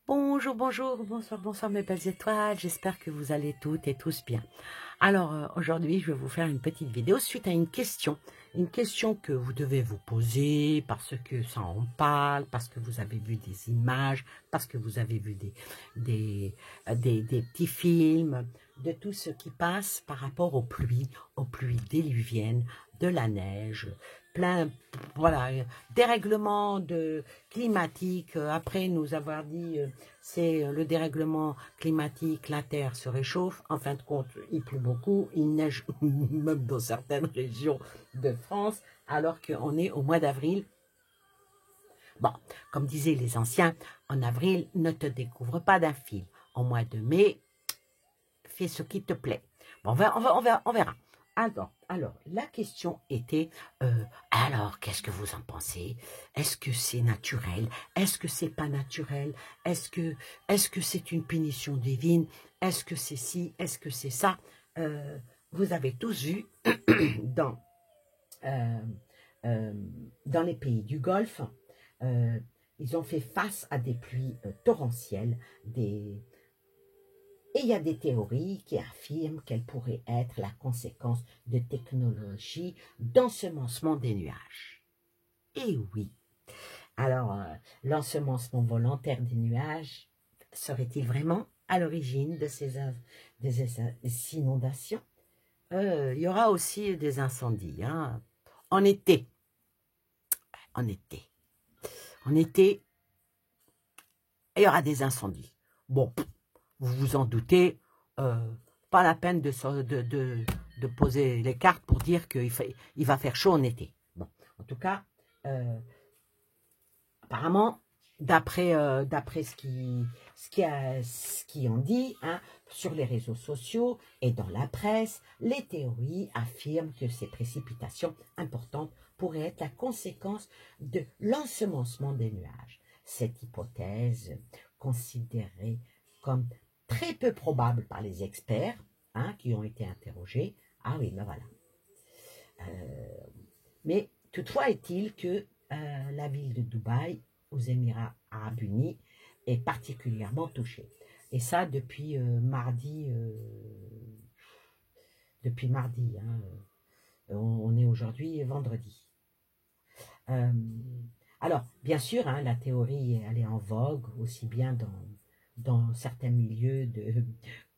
Bonjour, bonjour, bonsoir, bonsoir mes belles étoiles, j'espère que vous allez toutes et tous bien. Alors aujourd'hui je vais vous faire une petite vidéo suite à une question que vous devez vous poser parce que ça en parle, parce que vous avez vu des images, parce que vous avez vu des petits films, de tout ce qui passe par rapport aux pluies déluviennes, de la neige, plein, voilà, dérèglement climatique, après nous avoir dit c'est le dérèglement climatique, la Terre se réchauffe, en fin de compte, il pleut beaucoup, il neige même dans certaines régions de France, alors qu'on est au mois d'avril. Bon, comme disaient les anciens, en avril, ne te découvre pas d'un fil. En mois de mai, fais ce qui te plaît. Bon, on verra. Alors, la question était, alors, qu'est-ce que vous en pensez? Est-ce que c'est naturel? Est-ce que c'est pas naturel? Est-ce que c'est une punition divine? Est-ce que c'est ci? Est-ce que c'est ça? Vous avez tous vu dans, euh, euh, dans les pays du Golfe, euh, ils ont fait face à des pluies torrentielles, et il y a des théories qui affirment qu'elle pourrait être la conséquence de technologies d'ensemencement des nuages. Et oui. Alors, l'ensemencement volontaire des nuages serait-il vraiment à l'origine de des inondations? Il y aura aussi des incendies. Hein. En été. En été. En été, il y aura des incendies. Bon, vous vous en doutez, pas la peine de poser les cartes pour dire qu'il va faire chaud en été. Bon, en tout cas, apparemment, d'après ce qui en dit, hein, sur les réseaux sociaux et dans la presse, les théories affirment que ces précipitations importantes pourraient être la conséquence de l'ensemencement des nuages. Cette hypothèse, considérée comme très peu probable par les experts, hein, qui ont été interrogés, ah oui, ben voilà. Mais toutefois est-il que la ville de Dubaï, aux Émirats arabes unis, est particulièrement touchée. Et ça depuis mardi. Depuis mardi. Hein, on est aujourd'hui vendredi. Alors, bien sûr, hein, la théorie, elle est en vogue, aussi bien dans certains milieux de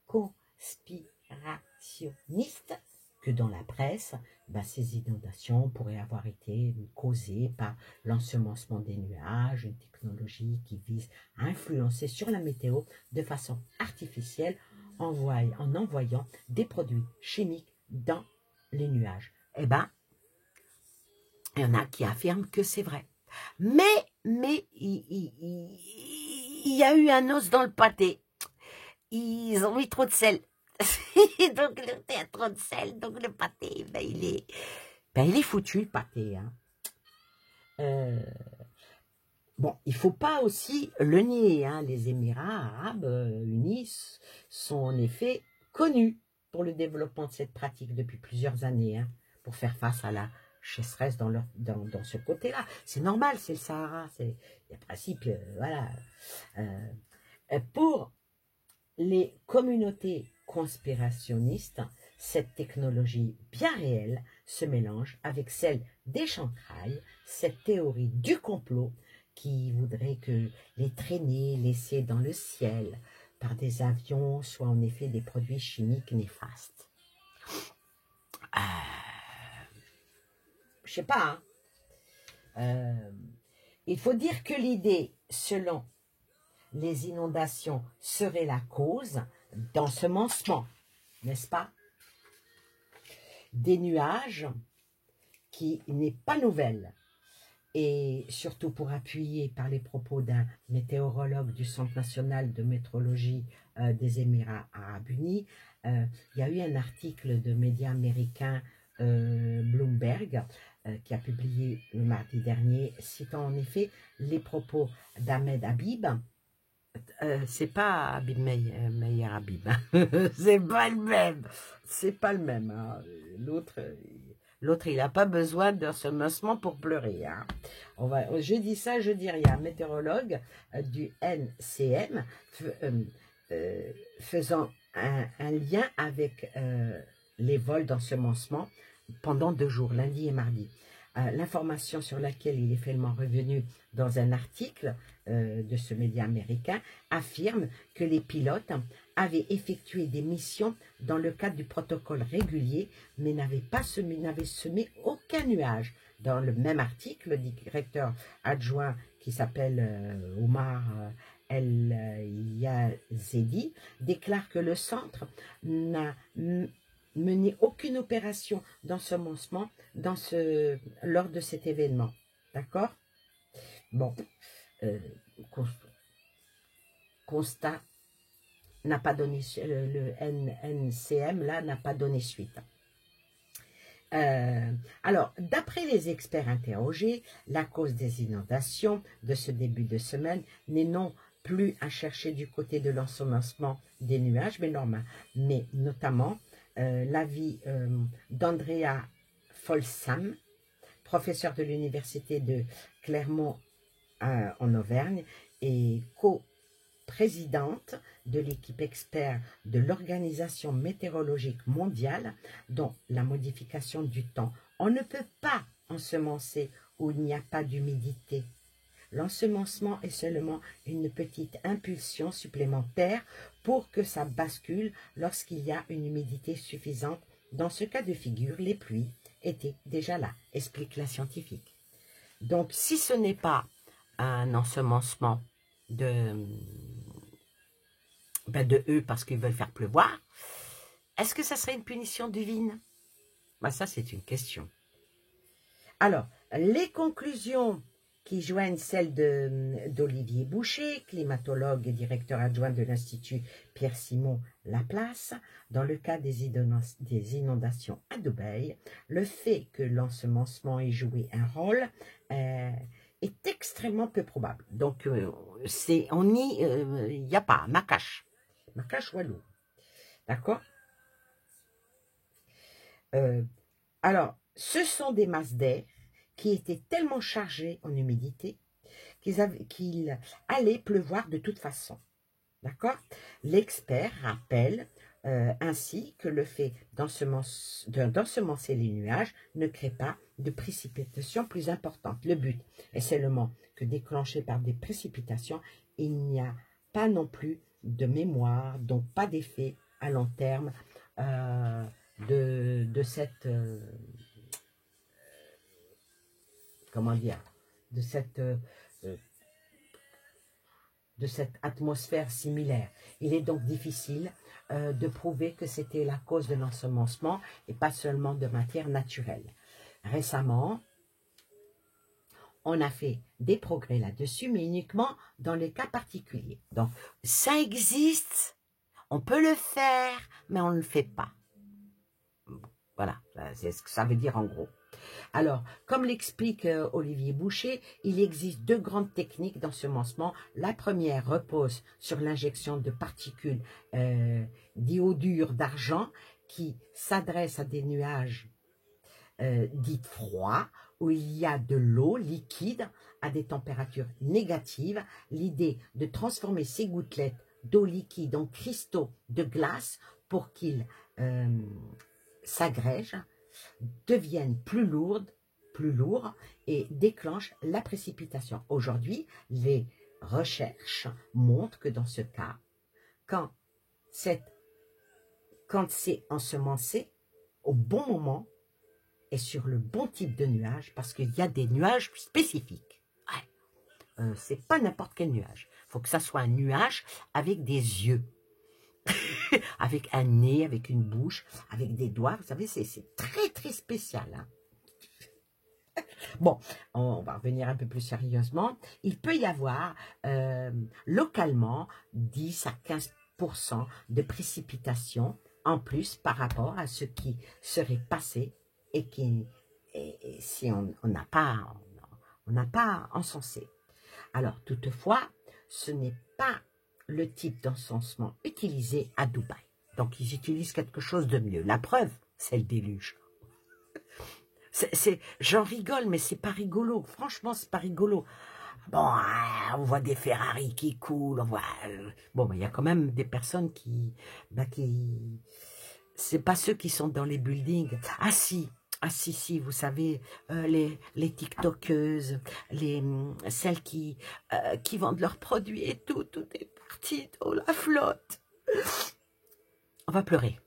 conspirationnistes que dans la presse. Ben, ces inondations pourraient avoir été causées par l'ensemencement des nuages, une technologie qui vise à influencer sur la météo de façon artificielle en envoyant des produits chimiques dans les nuages. Eh bien, il y en a qui affirment que c'est vrai. Mais il y a eu un os dans le pâté. Ils ont mis trop de sel. Donc, il y a trop de sel, donc le pâté, il est foutu, le pâté. Hein. Bon, il ne faut pas aussi le nier. Hein. Les Émirats arabes unis sont en effet connus pour le développement de cette pratique depuis plusieurs années, hein, pour faire face à la sécheresse dans ce côté-là. C'est normal, c'est le Sahara. C'est le principe, voilà. Pour les communautés conspirationnistes, cette technologie bien réelle se mélange avec celle des chantrailles, cette théorie du complot qui voudrait que les traînées laissées dans le ciel par des avions soient en effet des produits chimiques néfastes. Je sais pas. Hein. Il faut dire que l'idée, selon les inondations, serait la cause d'ensemencement, n'est-ce pas? Des nuages qui n'est pas nouvelle. Et surtout pour appuyer par les propos d'un météorologue du Centre national de météorologie des Émirats arabes unis, il y a eu un article de médias américains Bloomberg qui a publié le mardi dernier, citant en effet les propos d'Ahmed Habib. C'est pas Habib Meyer Habib, hein. C'est pas le même. C'est pas le même. Hein. L'autre, L'autre, il n'a pas besoin d'ensemencement pour pleurer. Hein. Je dis ça, je dis rien. Météorologue du NCM faisant un lien avec les vols d'ensemencement pendant 2 jours, lundi et mardi. L'information sur laquelle il est finalement revenu dans un article de ce média américain affirme que les pilotes avaient effectué des missions dans le cadre du protocole régulier, mais n'avaient semé aucun nuage. Dans le même article, le directeur adjoint qui s'appelle Omar El Yazedi déclare que le centre n'a mené aucune opération d'ensemencement lors de cet événement. D'accord? Bon, constat n'a pas donné, le NCM là n'a pas donné suite. Alors, d'après les experts interrogés, la cause des inondations de ce début de semaine n'est non plus à chercher du côté de l'ensemencement des nuages, mais notamment l'avis d'Andrea Folsam, professeure de l'université de Clermont en Auvergne et co-présidente de l'équipe expert de l'Organisation météorologique mondiale, dont la modification du temps. On ne peut pas ensemencer où il n'y a pas d'humidité. L'ensemencement est seulement une petite impulsion supplémentaire pour que ça bascule lorsqu'il y a une humidité suffisante. Dans ce cas de figure, les pluies étaient déjà là, explique la scientifique. Donc, si ce n'est pas un ensemencement de eux parce qu'ils veulent faire pleuvoir, est-ce que ça serait une punition divine? Ça, c'est une question. Alors, les conclusions qui joignent celles d'Olivier Boucher, climatologue et directeur adjoint de l'Institut Pierre-Simon Laplace, dans le cas des inondations à Dubaï, le fait que l'ensemencement ait joué un rôle est extrêmement peu probable. Donc, il n'y a pas, Makache Walou. D'accord? Alors, ce sont des masses d'air qui étaient tellement chargés en humidité qu'il allait pleuvoir de toute façon. L'expert rappelle ainsi que le fait d'ensemencer les nuages ne crée pas de précipitations plus importantes. Le but est seulement que déclenché par des précipitations, il n'y a pas non plus de mémoire, donc pas d'effet à long terme de cette comment dire, de cette atmosphère similaire. Il est donc difficile de prouver que c'était la cause de l'ensemencement et pas seulement de matière naturelle. Récemment, on a fait des progrès là-dessus, mais uniquement dans les cas particuliers. Donc, ça existe, on peut le faire, mais on ne le fait pas. Voilà, c'est ce que ça veut dire en gros. Alors, comme l'explique Olivier Boucher, il existe 2 grandes techniques d'ensemencement. La première repose sur l'injection de particules d'iodure d'argent qui s'adressent à des nuages dits froids, où il y a de l'eau liquide à des températures négatives. L'idée de transformer ces gouttelettes d'eau liquide en cristaux de glace pour qu'ils s'agrègent, deviennent plus lourds et déclenchent la précipitation. Aujourd'hui, les recherches montrent que dans ce cas, quand c'est ensemencé au bon moment et sur le bon type de nuage, parce qu'il y a des nuages spécifiques. C'est pas n'importe quel nuage. Il faut que ça soit un nuage avec des yeux. Avec un nez, avec une bouche, avec des doigts, vous savez, c'est très très spécial. Hein. Bon, on va revenir un peu plus sérieusement. Il peut y avoir localement 10 à 15% de précipitations en plus par rapport à ce qui serait passé et si on n'a pas encensé. Alors toutefois, ce n'est pas le type d'encensement utilisé à Dubaï. Donc, ils utilisent quelque chose de mieux. La preuve, c'est le déluge. J'en rigole, mais c'est pas rigolo. Franchement, c'est pas rigolo. Bon, on voit des Ferrari qui coulent, on voit... bon, il y a quand même des personnes qui... C'est pas ceux qui sont dans les buildings. Ah si, si, vous savez, les TikTokeuses, celles qui vendent leurs produits et tout est parti dans la flotte. On va pleurer.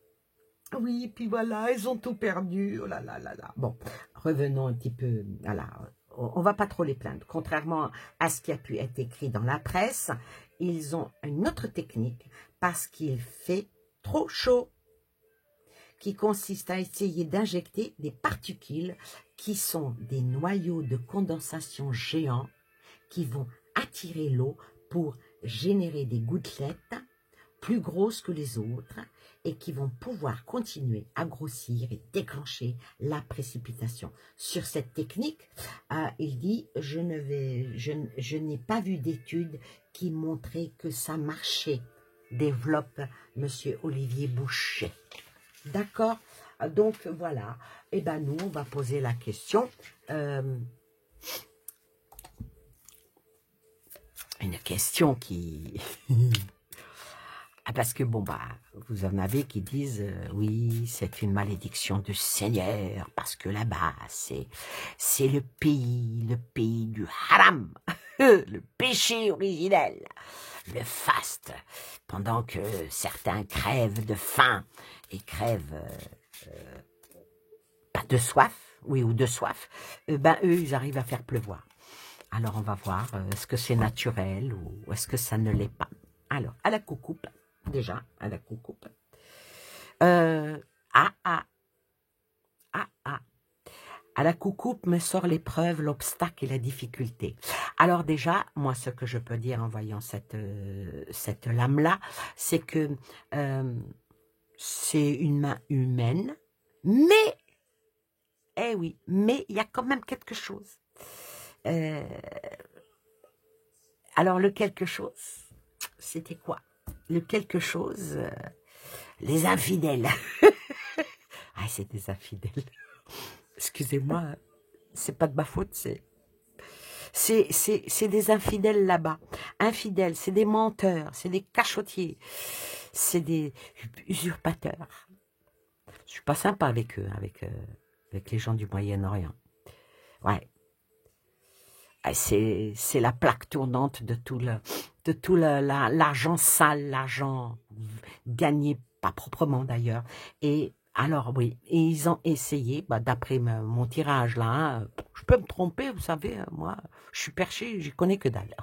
Oui, puis voilà, elles ont tout perdu. Oh là là là là. Bon, revenons un petit peu. Voilà, on va pas trop les plaindre. Contrairement à ce qui a pu être écrit dans la presse, ils ont une autre technique parce qu'il fait trop chaud, qui consiste à essayer d'injecter des particules qui sont des noyaux de condensation géants qui vont attirer l'eau pour générer des gouttelettes plus grosses que les autres et qui vont pouvoir continuer à grossir et déclencher la précipitation. Sur cette technique, il dit, je n'ai pas vu d'études qui montraient que ça marchait, développe Monsieur Olivier Boucher. D'accord? Donc, voilà. Et ben nous, on va poser la question. Une question qui... parce que, bon, bah, vous en avez qui disent, oui, c'est une malédiction du Seigneur, parce que là-bas, c'est le pays du haram, le péché originel, le faste, pendant que certains crèvent de faim et crèvent pas de soif, oui, ou de soif, ben eux, ils arrivent à faire pleuvoir. Alors, on va voir, est-ce que c'est naturel ou est-ce que ça ne l'est pas. Alors, à la coucoupe, déjà, à la coucoupe. À la coucoupe me sort l'épreuve, l'obstacle et la difficulté. Alors déjà, moi, ce que je peux dire en voyant cette lame-là, c'est que c'est une main humaine, mais, eh oui, mais il y a quand même quelque chose. Alors, le quelque chose, c'était quoi? Le quelque chose, les infidèles. Ah, c'est des infidèles. Excusez-moi, c'est pas de ma faute, c'est des infidèles là-bas. Infidèles, c'est des menteurs, c'est des cachotiers, c'est des usurpateurs. Je suis pas sympa avec eux, avec les gens du Moyen-Orient. Ouais. C'est la plaque tournante de tout l'argent sale, l'argent gagné, pas proprement d'ailleurs. Et alors oui, et ils ont essayé, bah, d'après mon tirage là, hein, je peux me tromper, vous savez, moi, je suis perché, j'y connais que dalle.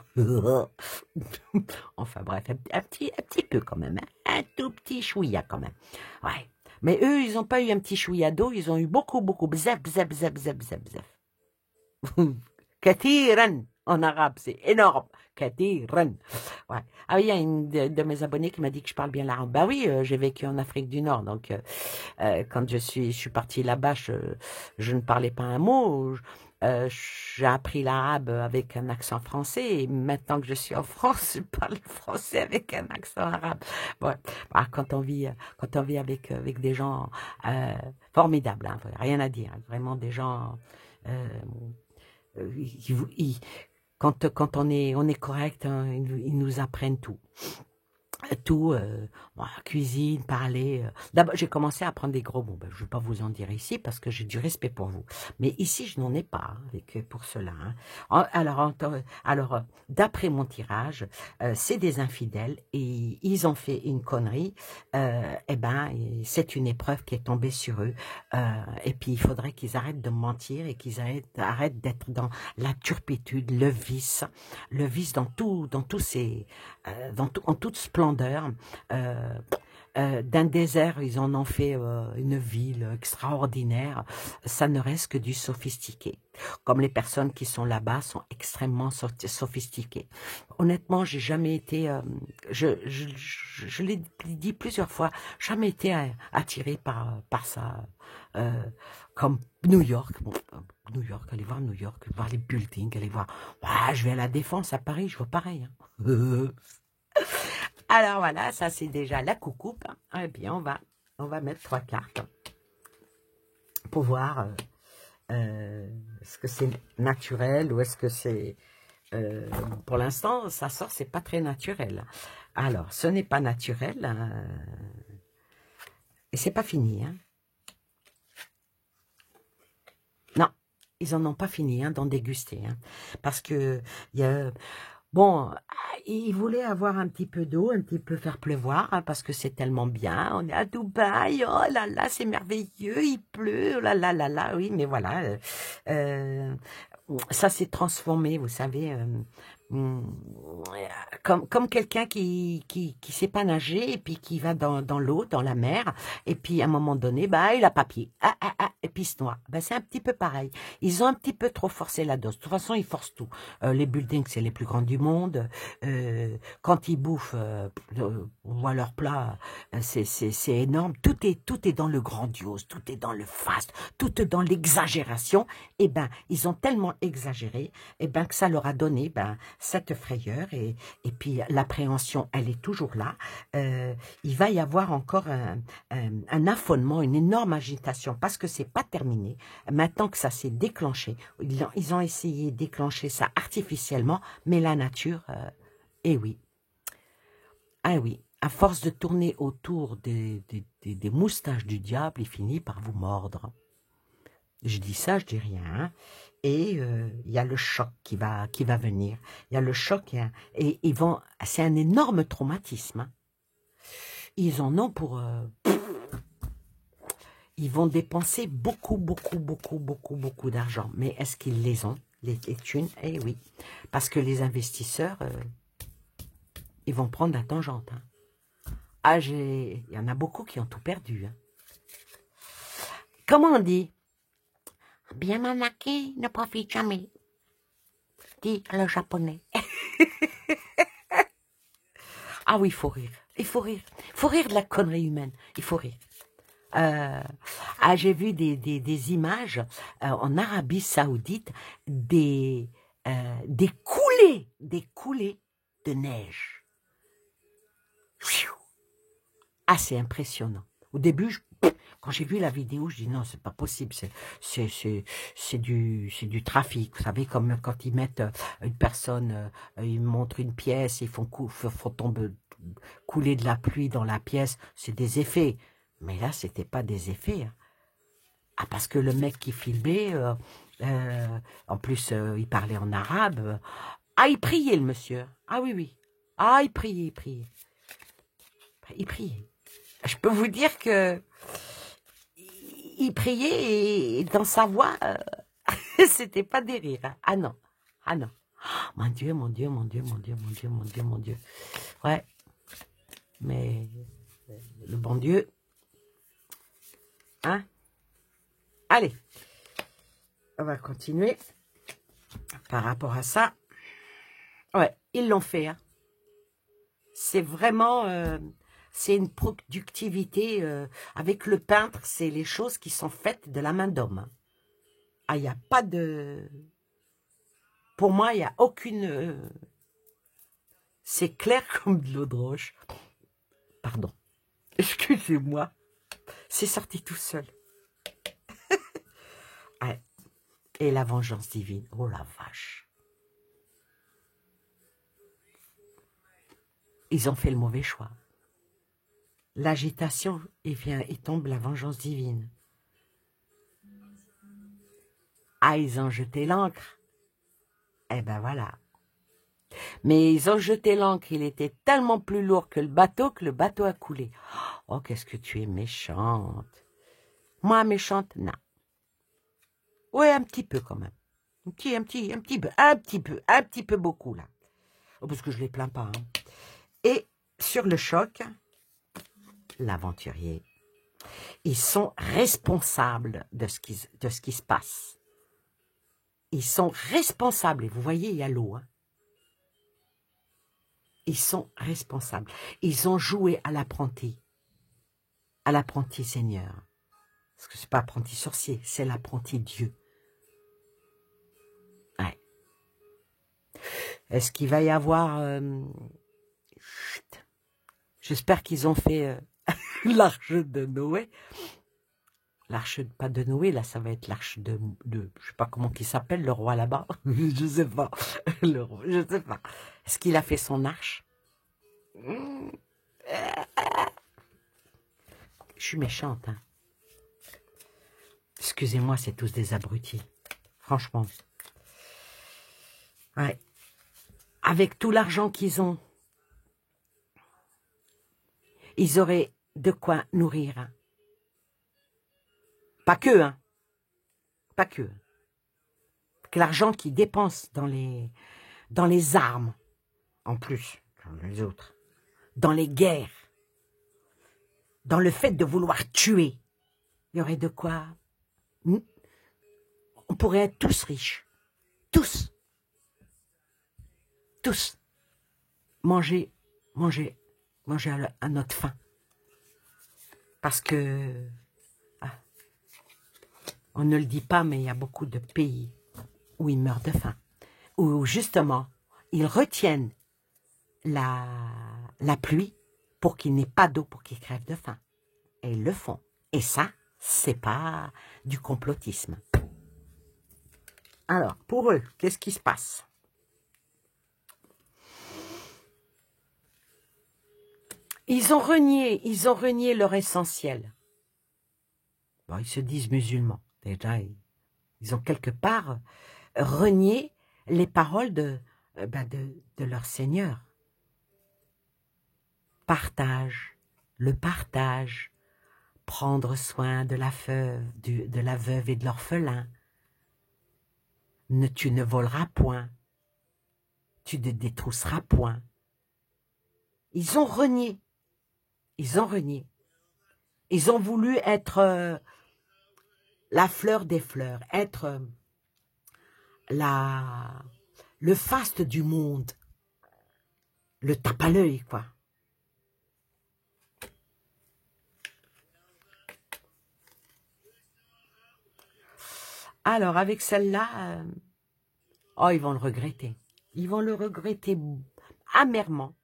Enfin bref, un petit peu quand même, hein, un tout petit chouïa quand même. Ouais. Mais eux, ils n'ont pas eu un petit chouïa d'eau, ils ont eu beaucoup, bzef, bzef, bzef, bzef, bzef, bzef. Katiran, en arabe, c'est énorme. Katiran. Ouais. Ah oui, il y a une de mes abonnés qui m'a dit que je parle bien l'arabe. Bah oui, j'ai vécu en Afrique du Nord, donc quand je suis partie là-bas, je ne parlais pas un mot. J'ai appris l'arabe avec un accent français et maintenant que je suis en France, je parle français avec un accent arabe. Ouais. Bah, quand on vit avec des gens formidables, hein, rien à dire, hein, vraiment des gens... quand on est correct, hein, ils nous apprennent tout. Bon, cuisine, parler. D'abord, j'ai commencé à apprendre des gros mots. Ben, je ne vais pas vous en dire ici parce que j'ai du respect pour vous. Mais ici, je n'en ai pas pour cela. Hein. Alors, d'après mon tirage, c'est des infidèles et ils ont fait une connerie. Eh ben, c'est une épreuve qui est tombée sur eux. Et puis, il faudrait qu'ils arrêtent de mentir et qu'ils arrêtent d'être dans la turpitude, le vice dans en toute splendeur. D'un désert, ils en ont fait une ville extraordinaire. Ça ne reste que du sophistiqué. Comme les personnes qui sont là-bas sont extrêmement sophistiquées. Honnêtement, j'ai jamais été, je l'ai dit plusieurs fois, jamais été attiré par ça. Comme New York, bon, allez voir New York, voir les buildings, allez voir. Je vais à la Défense à Paris, je vois pareil. Hein. Alors voilà, ça c'est déjà la coucoupe. Eh bien, on va mettre 3 cartes pour voir Est-ce que c'est naturel ou est-ce que c'est... pour l'instant, ça sort, c'est pas très naturel. Alors, ce n'est pas naturel. Hein, et c'est pas fini. Hein. Non, ils en ont pas fini d'en déguster. Hein, parce que... il y a, bon, ils voulaient avoir un petit peu d'eau, un petit peu faire pleuvoir, hein, parce que c'est tellement bien. On est à Dubaï, oh là là, c'est merveilleux, il pleut, oh là là là là, oui, mais voilà. Euh, ça s'est transformé, vous savez, hum, comme quelqu'un qui sait pas nager et puis qui va dans l'eau, dans la mer, et puis à un moment donné, bah, il a pas pied, et puis il se noie. Bah, c'est un petit peu pareil. Ils ont un petit peu trop forcé la dose. De toute façon, ils forcent tout. Les buildings, c'est les plus grands du monde. Quand ils bouffent, on voit leur plat, c'est énorme. Tout est dans le grandiose, tout est dans le faste, tout est dans l'exagération. Eh ben, ils ont tellement exagéré, eh ben, que ça leur a donné cette frayeur et puis l'appréhension, elle est toujours là. Il va y avoir encore un affolement, une énorme agitation parce que c'est pas terminé. Maintenant que ça s'est déclenché, ils ont essayé de déclencher ça artificiellement, mais la nature, eh oui, ah oui, à force de tourner autour des moustaches du diable, il finit par vous mordre. Je dis ça, je dis rien. Hein. Et il y a le choc qui va venir. Il y a le choc et ils vont. C'est un énorme traumatisme. Hein. Ils en ont pour. Ils vont dépenser beaucoup d'argent. Mais est-ce qu'ils les ont, les thunes? Eh oui. Parce que les investisseurs, ils vont prendre la tangente. Hein. Ah, il y en a beaucoup qui ont tout perdu. Hein. Comment on dit? Bien manaqué ne profite jamais, dit le japonais. Ah oui, il faut rire. Il faut rire. Il faut rire de la connerie humaine. Il faut rire. J'ai vu des images en Arabie Saoudite, des coulées de neige. Ah, c'est impressionnant. Au début, quand j'ai vu la vidéo, je dis non, c'est pas possible, c'est du trafic. Vous savez, comme quand ils mettent une personne, ils montrent une pièce, ils font tomber, couler de la pluie dans la pièce, c'est des effets. Mais là, c'était pas des effets. Hein. Ah, parce que le mec qui filmait, en plus, il parlait en arabe. Ah, il priait, le monsieur. Ah oui, oui. Ah, il priait, il priait. Il priait. Je peux vous dire que il priait et dans sa voix, c'était pas des rires. Hein. Ah non, ah non. Oh, mon Dieu, mon Dieu, mon Dieu, mon Dieu, mon Dieu, mon Dieu, mon Dieu. Ouais, mais le bon Dieu, hein. Allez, on va continuer par rapport à ça. Ouais, ils l'ont fait. Hein. C'est vraiment... c'est une productivité. Avec le peintre, c'est les choses qui sont faites de la main d'homme. Ah, il n'y a pas de... Pour moi, il n'y a aucune... c'est clair comme de l'eau de roche. Pardon. Excusez-moi. C'est sorti tout seul. Ouais. Et la vengeance divine. Oh la vache. Ils ont fait le mauvais choix. L'agitation, il tombe la vengeance divine. Ah, ils ont jeté l'encre. Eh ben voilà. Mais ils ont jeté l'encre, il était tellement plus lourd que le bateau a coulé. Oh, qu'est-ce que tu es méchante. Moi, méchante, non. Oui, un petit peu quand même. Un petit peu beaucoup, là. Oh, parce que je les plains pas. Hein. Et sur le choc, l'aventurier, ils sont responsables de ce qui se passe. Ils sont responsables. Et vous voyez, il y a l'eau. Hein. Ils sont responsables. Ils ont joué à l'apprenti Seigneur. Parce que c'est pas apprenti sorcier, c'est l'apprenti Dieu. Ouais. Est-ce qu'il va y avoir... J'espère qu'ils ont fait l'arche de Noé. L'arche, pas de Noé, là, ça va être l'arche je sais pas comment il s'appelle, le roi là-bas. Je sais pas. Je sais pas. Est-ce qu'il a fait son arche? Je suis méchante, hein. Excusez-moi, c'est tous des abrutis. Franchement. Ouais. Avec tout l'argent qu'ils ont, ils auraient de quoi nourrir. Hein. Pas que, hein. Pas que. Que l'argent qu'ils dépensent dans les armes, en plus, comme les autres, dans les guerres, dans le fait de vouloir tuer, il y aurait de quoi. On pourrait être tous riches. Tous. Tous. Manger, manger, manger à notre faim. Parce que, on ne le dit pas, mais il y a beaucoup de pays où ils meurent de faim. Où justement, ils retiennent la pluie pour qu'il n'ait pas d'eau, pour qu'ils crèvent de faim. Et ils le font. Et ça, c'est pas du complotisme. Alors, pour eux, qu'est-ce qui se passe? Ils ont renié leur essentiel. Bon, ils se disent musulmans. Déjà, ils ont quelque part renié les paroles de leur Seigneur. Partage, le partage, prendre soin de la veuve et de l'orphelin. Tu ne voleras point, tu ne détrousseras point. Ils ont renié, ils ont renié. Ils ont voulu être la fleur des fleurs, être le faste du monde, le tape à l'œil, quoi. Alors, avec celle-là, oh, ils vont le regretter. Ils vont le regretter amèrement.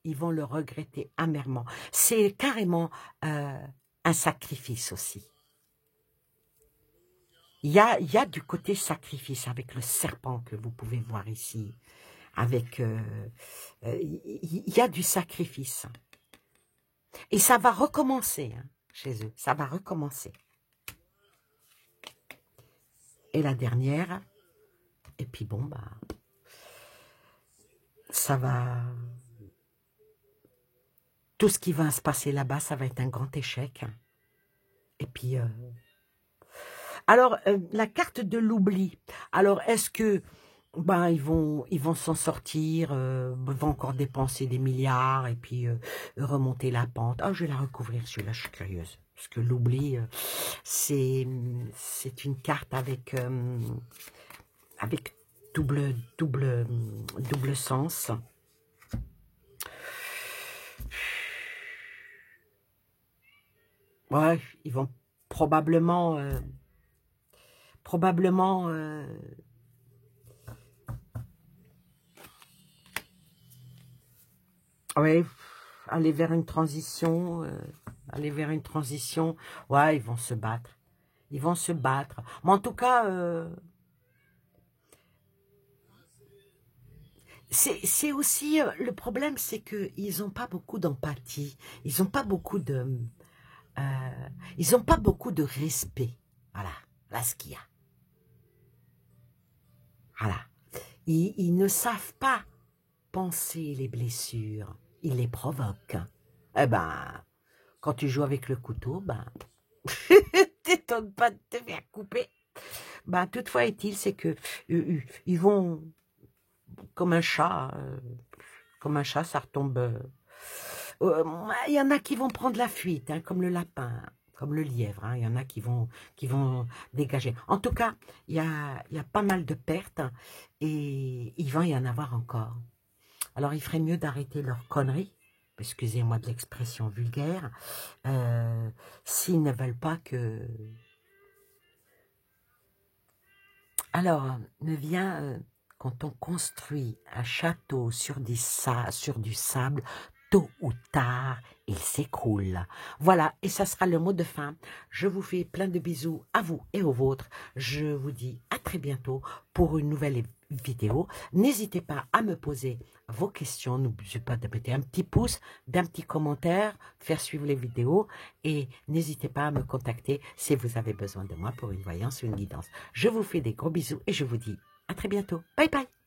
Ils vont le regretter amèrement. C'est carrément un sacrifice aussi. Il y a du côté sacrifice avec le serpent que vous pouvez voir ici. Avec, il y a du sacrifice. Et ça va recommencer hein, chez eux. Ça va recommencer. Et la dernière, et puis bon, bah, ça va... Tout ce qui va se passer là-bas, ça va être un grand échec. Et puis... Alors, la carte de l'oubli. Alors, est-ce que... Ben, ils vont s'en sortir, vont encore dépenser des milliards et puis remonter la pente. Ah, je vais la recouvrir, celui-là, je suis curieuse. Parce que l'oubli, c'est une carte avec double sens. Ouais, ils vont probablement ouais, aller vers une transition, ouais, ils vont se battre. Ils vont se battre. Mais en tout cas, c'est aussi, le problème, c'est qu'ils n'ont pas beaucoup d'empathie. Ils n'ont pas beaucoup ils n'ont pas beaucoup de respect. Voilà, là ce qu'il y a. Voilà. Ils ne savent pas penser les blessures. Ils les provoquent. Eh ben, quand tu joues avec le couteau, ben, t'étonnes pas de te faire couper. Ben, toutefois est-il, c'est que ils vont comme un chat, ça retombe. Il y en a qui vont prendre la fuite, hein, comme le lapin, comme le lièvre. Hein, il y en a qui vont dégager. En tout cas, il y a pas mal de pertes et il va y en avoir encore. Alors, il ferait mieux d'arrêter leurs conneries, excusez-moi de l'expression vulgaire, s'ils ne veulent pas que... Alors, me vient, quand on construit un château sur du sable, tôt ou tard, il s'écroule. Voilà, et ça sera le mot de fin. Je vous fais plein de bisous à vous et aux vôtres. Je vous dis à très bientôt pour une nouvelle vidéo. N'hésitez pas à me poser vos questions. N'oubliez pas de mettre un petit pouce, d'un petit commentaire, faire suivre les vidéos et n'hésitez pas à me contacter si vous avez besoin de moi pour une voyance ou une guidance. Je vous fais des gros bisous et je vous dis à très bientôt. Bye bye.